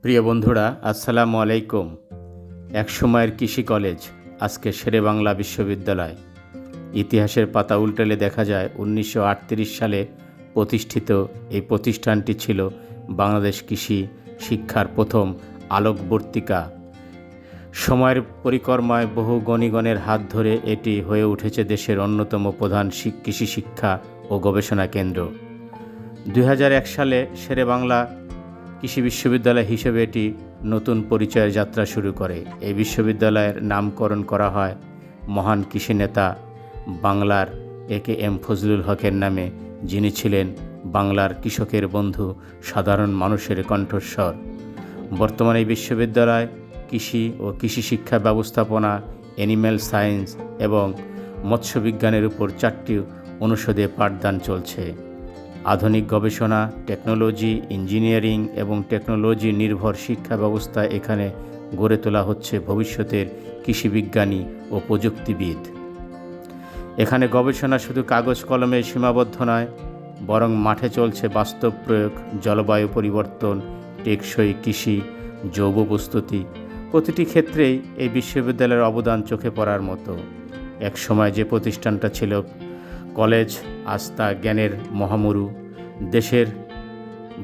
প্রিয় বন্ধুরা, আসসালামু আলাইকুম। এক সময়ের কৃষি কলেজ, আজকে শেরেবাংলা বিশ্ববিদ্যালয়। ইতিহাসের পাতা উল্টালে দেখা যায় 1938 সালে প্রতিষ্ঠিত এই প্রতিষ্ঠানটি ছিল বাংলাদেশ কৃষি শিক্ষার প্রথম আলোকবর্তিকা। সময়ের পরিক্রমায় বহু গণিগণের হাত ধরে এটি হয়ে উঠেছে দেশের অন্যতম প্রধান কৃষি শিক্ষা ও গবেষণা কেন্দ্র। 2001 সালে শেরেবাংলা কৃষি বিশ্ববিদ্যালয় হিসেবে এটি নতুন পরিচয়ের যাত্রা শুরু করে। এই বিশ্ববিদ্যালয়ের নামকরণ করা হয় মহান কৃষি নেতা বাংলার AKM ফজলুল হকের নামে, যিনি ছিলেন বাংলার কৃষকের বন্ধু, সাধারণ মানুষের কণ্ঠস্বর। বর্তমানে এই বিশ্ববিদ্যালয় কৃষি ও কৃষি শিক্ষা ব্যবস্থাপনা, অ্যানিম্যাল সায়েন্স এবং মৎস্যবিজ্ঞানের উপর 4টি অনুষদে পাঠদান চলছে। আধুনিক গবেষণা, টেকনোলজি, ইঞ্জিনিয়ারিং এবং টেকনোলজি নির্ভর শিক্ষা ব্যবস্থা এখানে গড়ে তোলা হচ্ছে ভবিষ্যতের কৃষিবিজ্ঞানী ও প্রযুক্তিবিদ। এখানে গবেষণা শুধু কাগজ কলমে সীমাবদ্ধ নয়, বরং মাঠে চলছে বাস্তব প্রয়োগ, জলবায়ু পরিবর্তন, টেকসই কৃষি, জৈব প্রস্তুতি। প্রতিটি ক্ষেত্রেই এই বিশ্ববিদ্যালয়ের অবদান চোখে পড়ার মতো। এক সময় যে প্রতিষ্ঠানটা ছিল কলেজ, আজ তা জ্ঞানের মহামরু।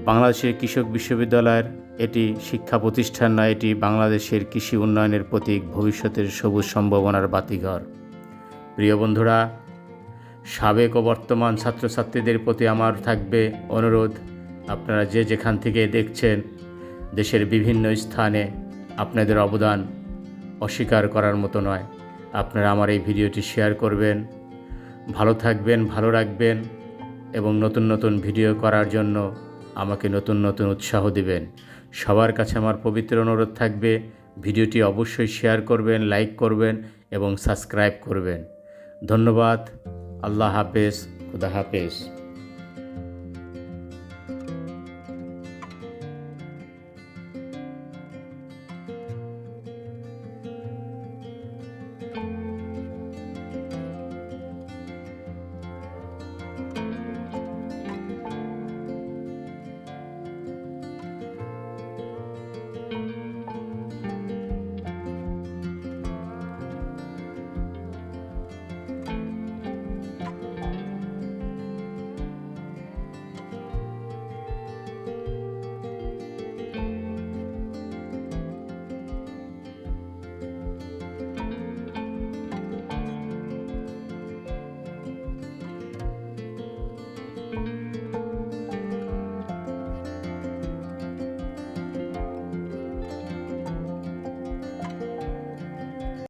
বাংলাদেশের কৃষক বিশ্ববিদ্যালয়ের এটি শিক্ষা প্রতিষ্ঠান নয়, এটি বাংলাদেশের কৃষি উন্নয়নের প্রতীক, ভবিষ্যতের সবুজ সম্ভাবনার বাতিঘর। প্রিয় বন্ধুরা, সাবেক ও বর্তমান ছাত্রছাত্রীদের প্রতি আমার থাকবে অনুরোধ, আপনারা যে যেখান থেকে দেখছেন, দেশের বিভিন্ন স্থানে আপনাদের অবদান অস্বীকার করার মতো নয়। আপনারা আমার এই ভিডিওটি শেয়ার করবেন, ভালো থাকবেন, ভালো রাখবেন এবং নতুন নতুন ভিডিও করার জন্য আমাকে নতুন নতুন উৎসাহ দিবেন। সবার কাছে আমার পবিত্র অনুরোধ থাকবে, ভিডিওটি অবশ্যই শেয়ার করবেন, লাইক করবেন এবং সাবস্ক্রাইব করবেন। ধন্যবাদ। আল্লাহ হাফেজ, খুদা হাফেজ।